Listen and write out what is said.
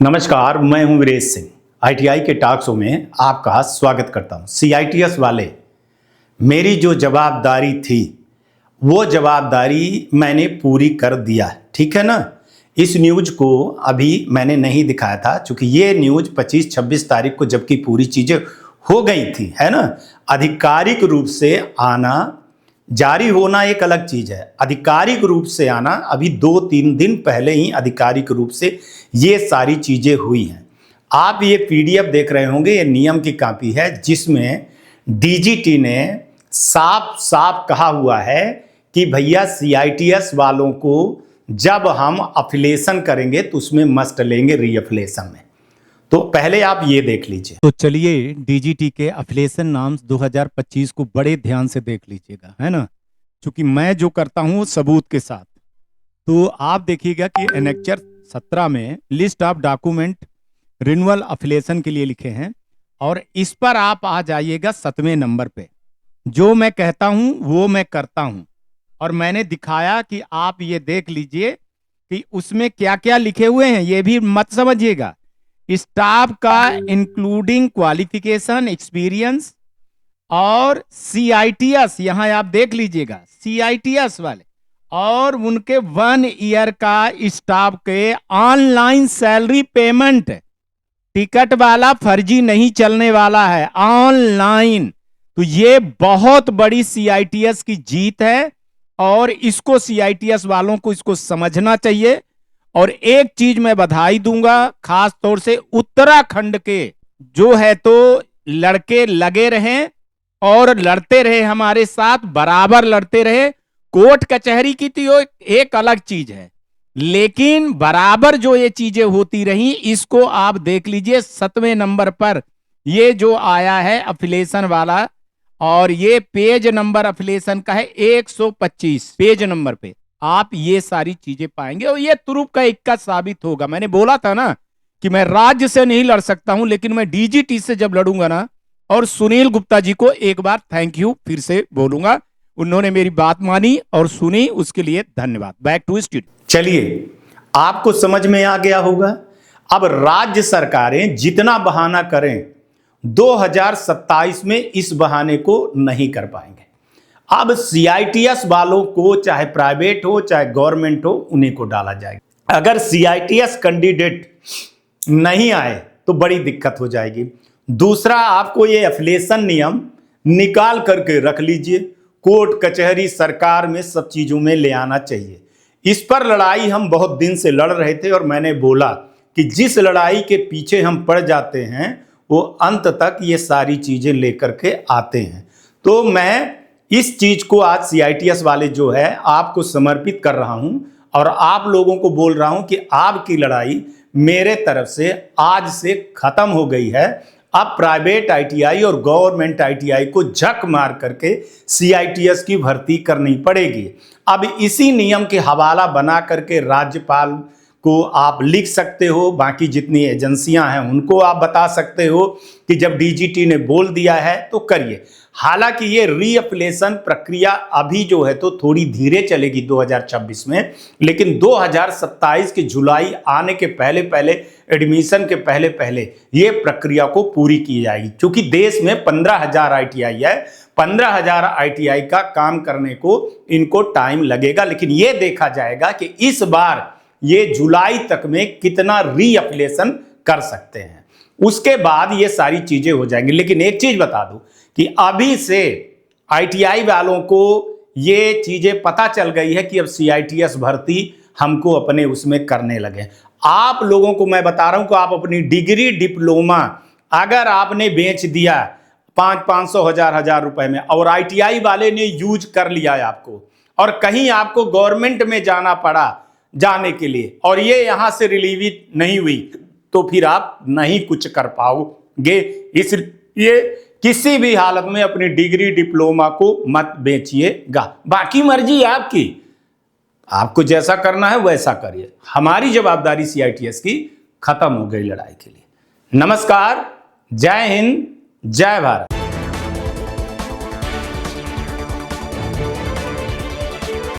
नमस्कार, मैं हूं वीरेश सिंह। आईटीआई के टॉक शो में आपका स्वागत करता हूं। सीआईटीएस वाले, मेरी जो जवाबदारी थी वो जवाबदारी मैंने पूरी कर दिया, ठीक है ना। इस न्यूज़ को अभी मैंने नहीं दिखाया था क्योंकि ये न्यूज़ 25-26 तारीख को जबकि पूरी चीज़ें हो गई थी, है ना। आधिकारिक रूप से आना, जारी होना एक अलग चीज है, आधिकारिक रूप से आना अभी 2-3 दिन पहले ही आधिकारिक रूप से ये सारी चीजें हुई हैं। आप ये पीडीएफ देख रहे होंगे, ये नियम की कॉपी है जिसमें डीजीटी ने साफ साफ कहा हुआ है कि भैया सीआईटीएस वालों को जब हम अफिलिएशन करेंगे तो उसमें मस्ट लेंगे रीअफिलिएशन में। तो पहले आप ये देख लीजिए। तो चलिए डीजीटी के अफिलिएशन नाम्स 2025 को बड़े ध्यान से देख लीजिएगा, है ना, क्योंकि मैं जो करता हूं वो सबूत के साथ। तो आप देखिएगा कि एनेक्चर 17 में list of document renewal affiliation के लिए लिखे हैं और इस पर आप आ जाइएगा 7वें नंबर पे। जो मैं कहता हूं वो मैं करता हूं और मैंने दिखाया कि आप ये देख लीजिए कि उसमें क्या क्या लिखे हुए हैं। ये भी मत समझिएगा, स्टाफ का इंक्लूडिंग क्वालिफिकेशन, एक्सपीरियंस और सीआईटीएस, यहां आप देख लीजिएगा सीआईटीएस वाले, और उनके 1 ईयर का स्टाफ के ऑनलाइन सैलरी पेमेंट। टिकट वाला फर्जी नहीं चलने वाला है, ऑनलाइन। तो ये बहुत बड़ी सीआईटीएस की जीत है और इसको सीआईटीएस वालों को इसको समझना चाहिए। और एक चीज मैं बधाई दूंगा खास तौर से उत्तराखंड के जो है, तो लड़के लगे रहे और लड़ते रहे हमारे साथ, बराबर लड़ते रहे। कोर्ट कचहरी की तो एक अलग चीज है, लेकिन बराबर जो ये चीजें होती रही, इसको आप देख लीजिए 7वें नंबर पर ये जो आया है अफिलिएशन वाला, और ये पेज नंबर अफिलिएशन का है 125 पेज नंबर पे आप ये सारी चीजें पाएंगे और ये तुरुप का इक्का साबित होगा। मैंने बोला था ना कि मैं राज्य से नहीं लड़ सकता हूं, लेकिन मैं डीजीटी से जब लड़ूंगा ना, और सुनील गुप्ता जी को एक बार थैंक यू फिर से बोलूंगा, उन्होंने मेरी बात मानी और सुनी, उसके लिए धन्यवाद। Back to studio. चलिए, आपको समझ में आ गया होगा। अब राज्य सरकारें जितना बहाना करें 2027 में इस बहाने को नहीं कर पाएंगे। अब सीआईटीएस वालों को, चाहे प्राइवेट हो चाहे गवर्नमेंट हो, उन्हीं को डाला जाएगा। अगर सीआईटीएस कैंडिडेट नहीं आए तो बड़ी दिक्कत हो जाएगी। दूसरा, आपको ये एफिलिएशन नियम निकाल करके रख लीजिए, कोर्ट कचहरी सरकार में सब चीजों में ले आना चाहिए। इस पर लड़ाई हम बहुत दिन से लड़ रहे थे और मैंने बोला कि जिस लड़ाई के पीछे हम पड़ जाते हैं वो अंत तक ये सारी चीजें लेकर के आते हैं। तो मैं इस चीज को आज सीआईटीएस वाले जो है आपको समर्पित कर रहा हूं और आप लोगों को बोल रहा हूं कि आपकी लड़ाई मेरे तरफ से आज से खत्म हो गई है। अब प्राइवेट आईटीआई और गवर्नमेंट आईटीआई को झक मार करके सीआईटीएस की भर्ती करनी पड़ेगी। अब इसी नियम के हवाला बना करके राज्यपाल को आप लिख सकते हो, बाकी जितनी एजेंसियां हैं उनको आप बता सकते हो कि जब डीजीटी ने बोल दिया है तो करिए। हालांकि ये रीअफिलिएशन प्रक्रिया अभी जो है तो थोड़ी धीरे चलेगी 2026 में, लेकिन 2027 की जुलाई आने के पहले पहले, एडमिशन के पहले पहले ये प्रक्रिया को पूरी की जाएगी। क्योंकि देश में 15,000 आईटीआई है, 15,000 आईटीआई का काम करने को इनको टाइम लगेगा, लेकिन ये देखा जाएगा कि इस बार ये जुलाई तक में कितना रीअफिलिएशन कर सकते हैं। उसके बाद ये सारी चीजें हो जाएंगी। लेकिन एक चीज बता दूं कि अभी से आईटीआई वालों को ये चीजें पता चल गई है कि अब सीआईटीएस भर्ती हमको अपने उसमें करने लगे। आप लोगों को मैं बता रहा हूं कि आप अपनी डिग्री, डिप्लोमा अगर आपने बेच दिया 500, 1000 रुपए में और आईटीआई वाले ने यूज कर लिया है आपको, और कहीं आपको गवर्नमेंट में जाना पड़ा जाने के लिए और ये यहां से रिलीव नहीं हुई, तो फिर आप नहीं कुछ कर पाओगे। इसलिए किसी भी हालत में अपनी डिग्री, डिप्लोमा को मत बेचिएगा। बाकी मर्जी आपकी, आपको जैसा करना है वैसा करिए। हमारी जवाबदारी सीआईटीएस की खत्म हो गई लड़ाई के लिए। नमस्कार, जय हिंद, जय भारत।